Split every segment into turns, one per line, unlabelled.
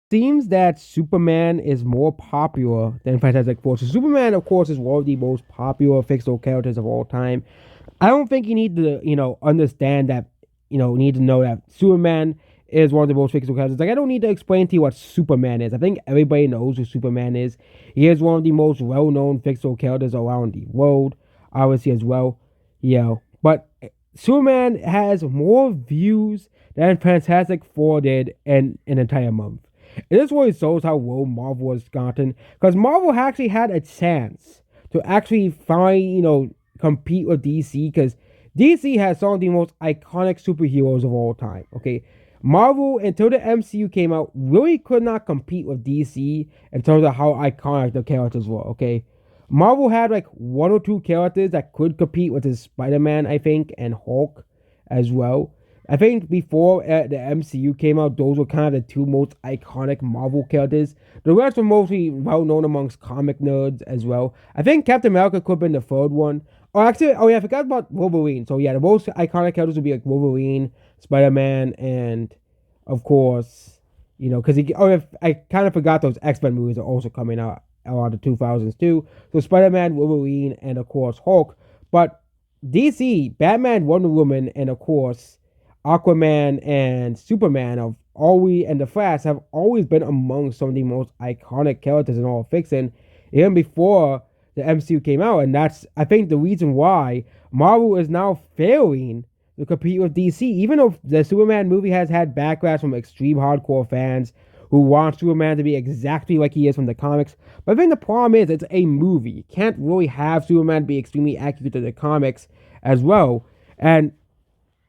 Seems that Superman is more popular than Fantastic Four. So Superman, of course, is one of the most popular fictional characters of all time. I don't think you need to, understand that, need to know that Superman is one of the most fictional characters. Like, I don't need to explain to you what Superman is. I think everybody knows who Superman is. He is one of the most well-known fictional characters around the world, obviously, as well. But Superman has more views than Fantastic Four did in an entire month. And this really shows how low Marvel has gotten. Because Marvel actually had a chance to actually compete with DC, because DC has some of the most iconic superheroes of all time. Okay, Marvel, until the MCU came out, really could not compete with DC in terms of how iconic the characters were. Okay, Marvel had like one or two characters that could compete with his Spider-Man, I think, and Hulk as well. I think before the MCU came out, those were kind of the two most iconic Marvel characters. The rest were mostly well known amongst comic nerds as well. I think Captain America could have been the third one. Oh yeah, I forgot about Wolverine. So yeah, the most iconic characters would be like Wolverine, Spider Man, and of course, because I kind of forgot those X Men movies are also coming out around the 2000s too. So Spider Man, Wolverine, and of course Hulk. But DC, Batman, Wonder Woman, and of course Aquaman and Superman and the Flash have always been among some of the most iconic characters in all of fiction, even before the MCU came out, and that's I think the reason why Marvel is now failing to compete with DC. Even though the Superman movie has had backlash from extreme hardcore fans who want Superman to be exactly like he is from the comics, but I think the problem is it's a movie. You can't really have Superman be extremely accurate to the comics as well, and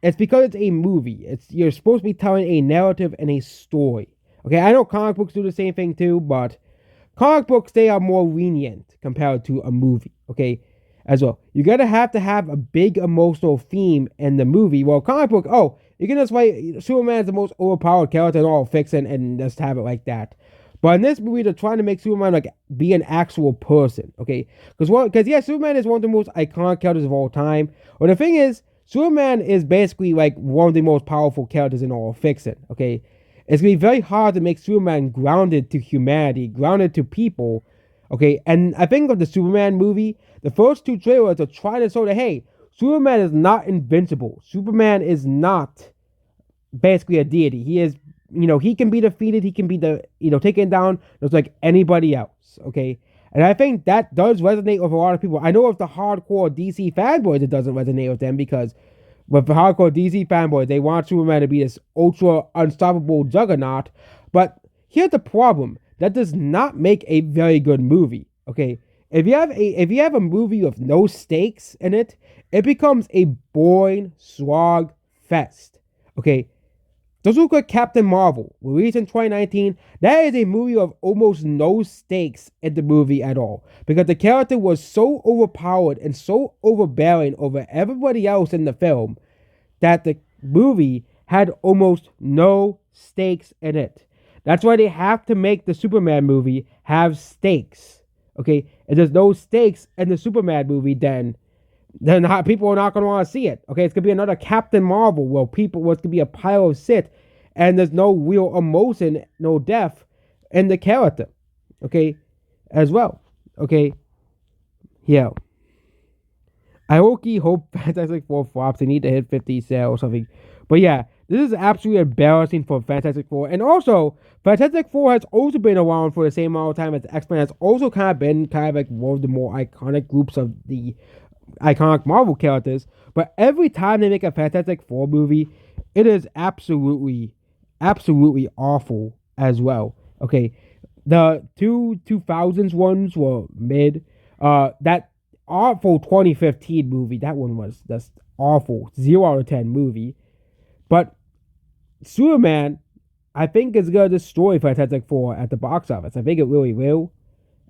it's because it's a movie. You're supposed to be telling a narrative and a story. Okay, I know comic books do the same thing too, but comic books they are more lenient compared to a movie. Okay, as well. You gotta have to have a big emotional theme in the movie. Well, comic book, you can just write Superman is the most overpowered character in all fiction and just have it like that. But in this movie, they're trying to make Superman like be an actual person. Okay, because yeah, Superman is one of the most iconic characters of all time. But the thing is, Superman is basically like one of the most powerful characters in all fiction. Okay, it's gonna be very hard to make Superman grounded to humanity, grounded to people. Okay, and I think of the Superman movie, the first two trailers are trying to show that hey, Superman is not invincible. Superman is not basically a deity. He is, he can be defeated. He can be taken down just like anybody else. Okay, and I think that does resonate with a lot of people. I know if the hardcore DC fanboys, it doesn't resonate with them because with the hardcore DC fanboys, they want Superman to be this ultra unstoppable juggernaut. But here's the problem: that does not make a very good movie. Okay, if you have a movie with no stakes in it, it becomes a boring slog fest. Okay, just look at Captain Marvel, released in 2019. That is a movie of almost no stakes in the movie at all. Because the character was so overpowered and so overbearing over everybody else in the film that the movie had almost no stakes in it. That's why they have to make the Superman movie have stakes. Okay? If there's no stakes in the Superman movie, then people are not going to want to see it. Okay, it's going to be another Captain Marvel where it's going to be a pile of shit and there's no real emotion, no depth in the character. Okay, as well. Okay, yeah. I hope Fantastic Four flops. They need to hit 50 sales or something. But yeah, this is absolutely embarrassing for Fantastic Four. And also, Fantastic Four has also been around for the same amount of time as X-Men. Has also kind of been kind of like one of the more iconic groups of the iconic Marvel characters, but every time they make a Fantastic Four movie, it is absolutely, absolutely awful as well. Okay, the 2000s ones were mid. That awful 2015 movie, that one was just awful, 0 out of 10 movie. But Superman, I think is gonna destroy Fantastic Four at the box office. I think it really will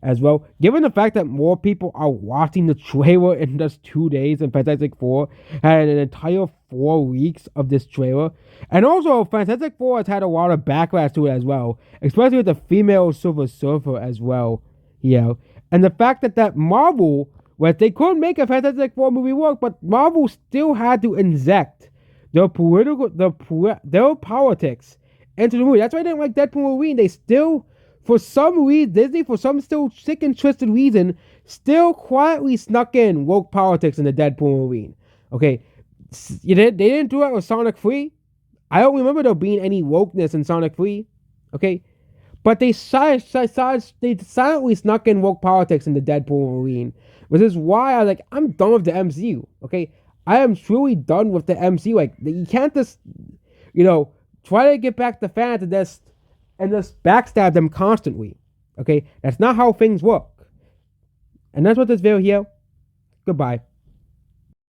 as well. Given the fact that more people are watching the trailer in just 2 days than Fantastic Four had an entire 4 weeks of this trailer. And also, Fantastic Four has had a lot of backlash to it as well, especially with the female Silver Surfer as well. And the fact that Marvel, they couldn't make a Fantastic Four movie work, but Marvel still had to inject their politics into the movie. That's why I didn't like Deadpool and Wolverine. They still, for some reason, Disney, for some still sick and twisted reason, still quietly snuck in woke politics in the Deadpool and Wolverine. Okay, they didn't do it with Sonic 3. I don't remember there being any wokeness in Sonic 3. Okay, but they silently snuck in woke politics in the Deadpool and Wolverine, which is why I'm done with the MCU. Okay, I am truly done with the MCU. Like, you can't just, try to get back the fans and just backstab them constantly. Okay, that's not how things work. And that's what this video here. Goodbye.